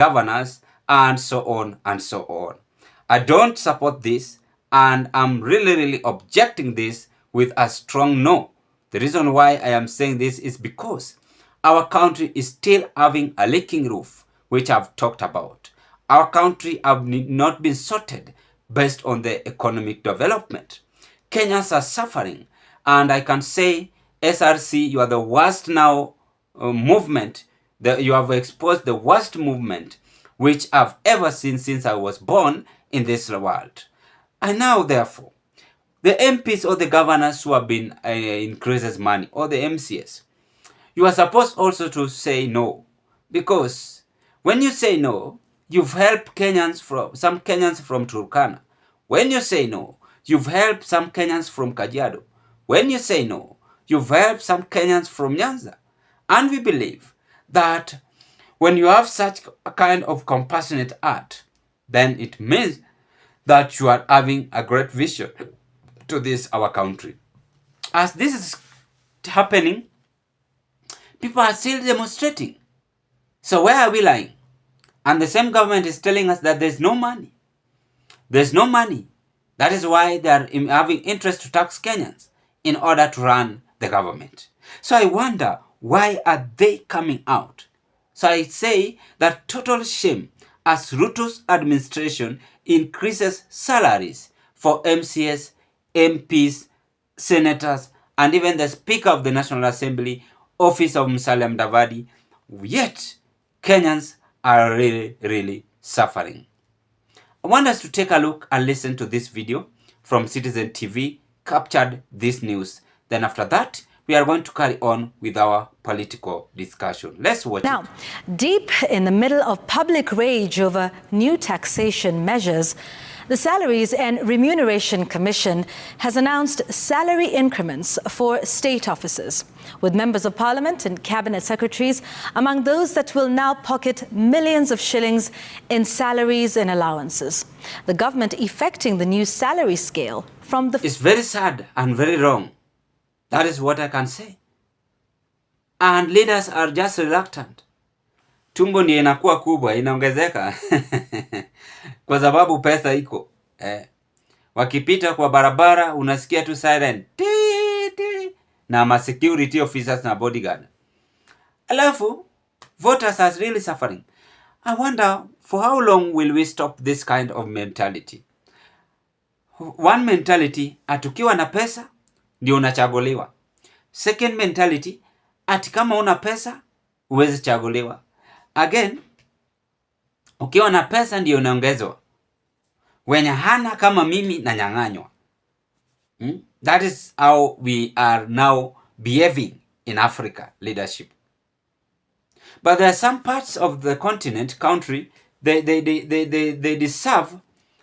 governors, and so on and so on. I don't support this, and I'm really objecting this with a strong no. The reason why I am saying this is because our country is still having a leaking roof, which I've talked about. Our country have not been sorted based on the economic development. Kenyans are suffering, and I can say, SRC, you are the worst now movement. You have exposed the worst movement which I've ever seen since I was born in this world. And now, therefore, the MPs or the governors who have been increases money, or the MCS, you are supposed also to say no, because when you say no, you've helped some Kenyans from Turkana. When you say no, you've helped some Kenyans from Kajiado. When you say no, you've helped some Kenyans from Nyanza. And we believe that when you have such a kind of compassionate heart, then it means that you are having a great vision to this, our country. As this is happening, people are still demonstrating. So where are we lying? And the same government is telling us that there's no money. There's no money. That is why they are having interest to tax Kenyans in order to run the government. So I wonder, why are they coming out? So I say that total shame as Ruto's administration increases salaries for MCS, MPs, senators, and even the Speaker of the National Assembly, Office of Musalia Mudavadi. Yet, Kenyans are really suffering. I want us to take a look and listen to this video from Citizen TV, captured this news. Then after that, we are going to carry on with our political discussion. Let's watch now, deep in the middle of public rage over new taxation measures, the Salaries and Remuneration Commission has announced salary increments for state officers, with members of parliament and cabinet secretaries among those that will now pocket millions of shillings in salaries and allowances. The government effecting the new salary scale from the... It's very sad and very wrong. That is what I can say. And leaders are just reluctant. Tumbo ni inakuwa kubwa, inaongezeka. Kwa sababu pesa iko. Wakipita kwa barabara, unasikia tu siren. Na ma security officers na bodyguard. Alafu, voters are really suffering. I wonder, for how long will we stop this kind of mentality? One mentality, atukiwa na pesa, ndio unachaguliwa. Second mentality, ati kama una pesa, huwezi chaguliwa. Again, ukiwa na pesa ndio unaongezwa. Wenye hana kama mimi na nyang'anywa. That is how we are now behaving in Africa leadership. But there are some parts of the country, they deserve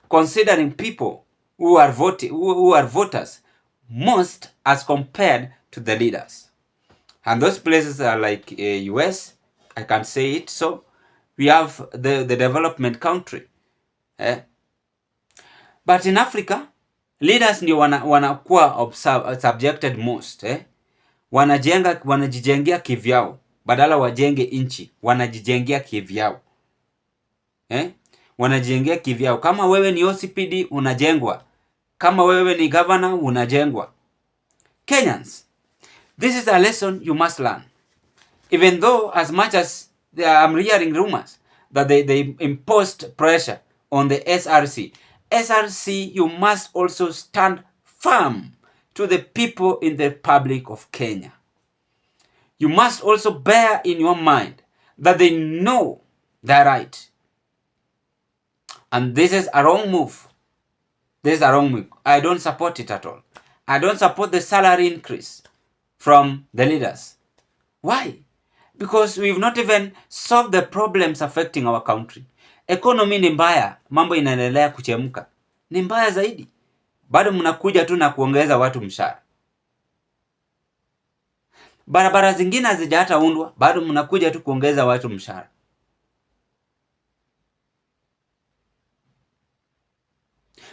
considering people who are voters most as compared to the leaders. And those places are like US, I can say it so. We have the development country. But in Africa, leaders ndio wanakuwa subjected most. Wanajijengea kivyao. Badala wajenge inchi, wanajijengea kivyao. Wanajijengea kivyao. Kama wewe ni OCPD, unajengwa. Kama wewe ni governor, unajengwa. Kenyans, this is a lesson you must learn. Even though, as much as I'm hearing rumors that they imposed pressure on the SRC. SRC, you must also stand firm to the people in the Republic of Kenya. You must also bear in your mind that they know they're right. And this is a wrong move. This is a wrong move. I don't support it at all. I don't support the salary increase from the leaders. Why? Because we've not even solved the problems affecting our country. Economy ni mbaya, mambo inaendelea kuchemka. Ni mbaya zaidi. Bado mnakuja tu na kuongeza watu mshahara. Barabara zingine hazija hata undwa, bado mnakuja tu kuongeza watu mshahara.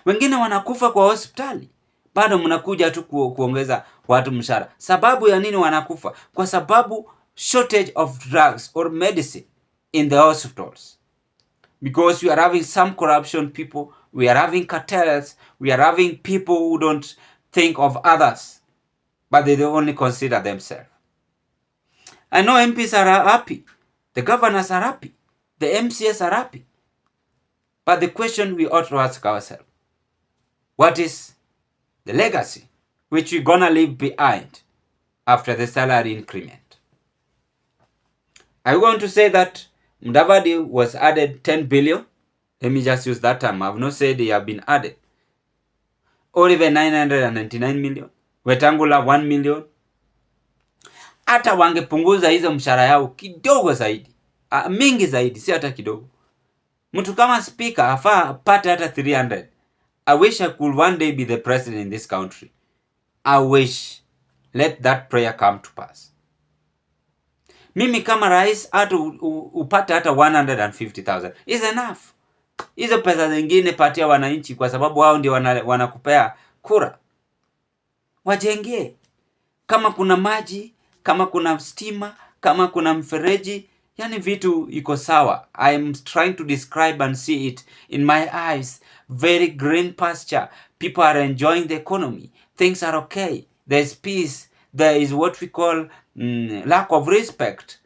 Wengine wanakufa kwa hospitali, bado mnakuja tu kuongeza watu mshahara. Sababu ya nini wanakufa? Kwa sababu shortage of drugs or medicine in the hospitals. because we are having some corruption people, we are having cartels, we are having people who don't think of others, but they only consider themselves. I know MPs are happy, the governors are happy, the MCS are happy. But the question we ought to ask ourselves, what is the legacy which we're gonna leave behind after the salary increment? I want to say that Mudavadi was added 10 billion. Let me just use that term. I've not said they have been added. Oliver 999 million. Wetangula 1 million. Hata wangepunguza hizo mshahara yao kidogo zaidi. Mingi zaidi, si hata kidogo. Mtu kama speaker afaa apate hata 300. I wish I could one day be the president in this country. I wish. Let that prayer come to pass. Mimi kama rais hata upate hata 150,000 is enough. Hizo pesa zingine patia wananchi, kwa sababu wao ndio wanakupea kura. Wajengee. Kama kuna maji, kama kuna stima, kama kuna mfereji, yani vitu iko sawa. I'm trying to describe and see it in my eyes. Very green pasture. People are enjoying the economy. Things are okay. There's peace. There is what we call lack of respect.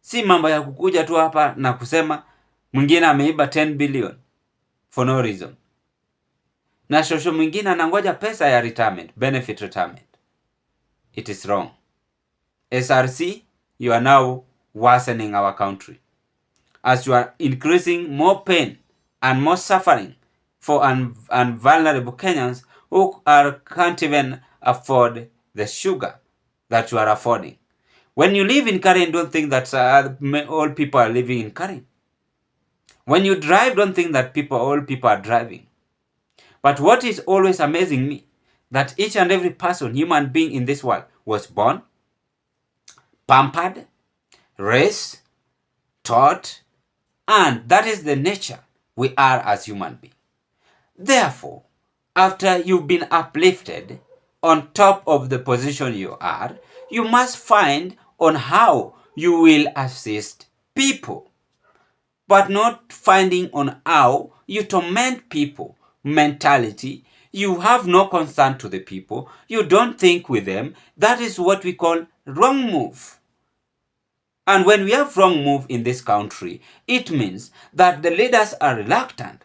Si mambo ya kukuja tu hapa na kusema mwingine ameiba 10 billion for no reason. Na shosho mwingine anangoja pesa ya retirement, benefit retirement. It is wrong. SRC, you are now worsening our country, as you are increasing more pain and more suffering for vulnerable Kenyans who can't even afford the sugar that you are affording. When you live in Karen, don't think that all people are living in Karen. When you drive, don't think that all people are driving. But what is always amazing me, that each and every person, human being in this world, was born, pampered, raised, taught, and that is the nature we are as human beings. Therefore, after you've been uplifted on top of the position you are, you must find on how you will assist people, but not finding on how you torment people. Mentality, you have no concern to the people, you don't think with them. That is what we call wrong move. And when we have wrong move in this country, it means that the leaders are reluctant.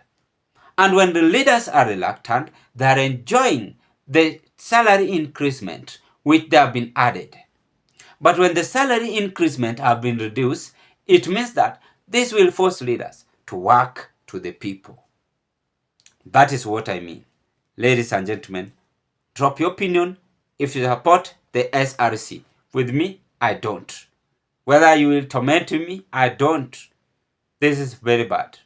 And when the leaders are reluctant, they are enjoying the salary increment which they have been added. But when the salary increment have been reduced, it means that this will force leaders to work to the people. That is what I mean. Ladies and gentlemen, drop your opinion if you support the SRC. With me, I don't. Whether you will torment me, I don't. This is very bad.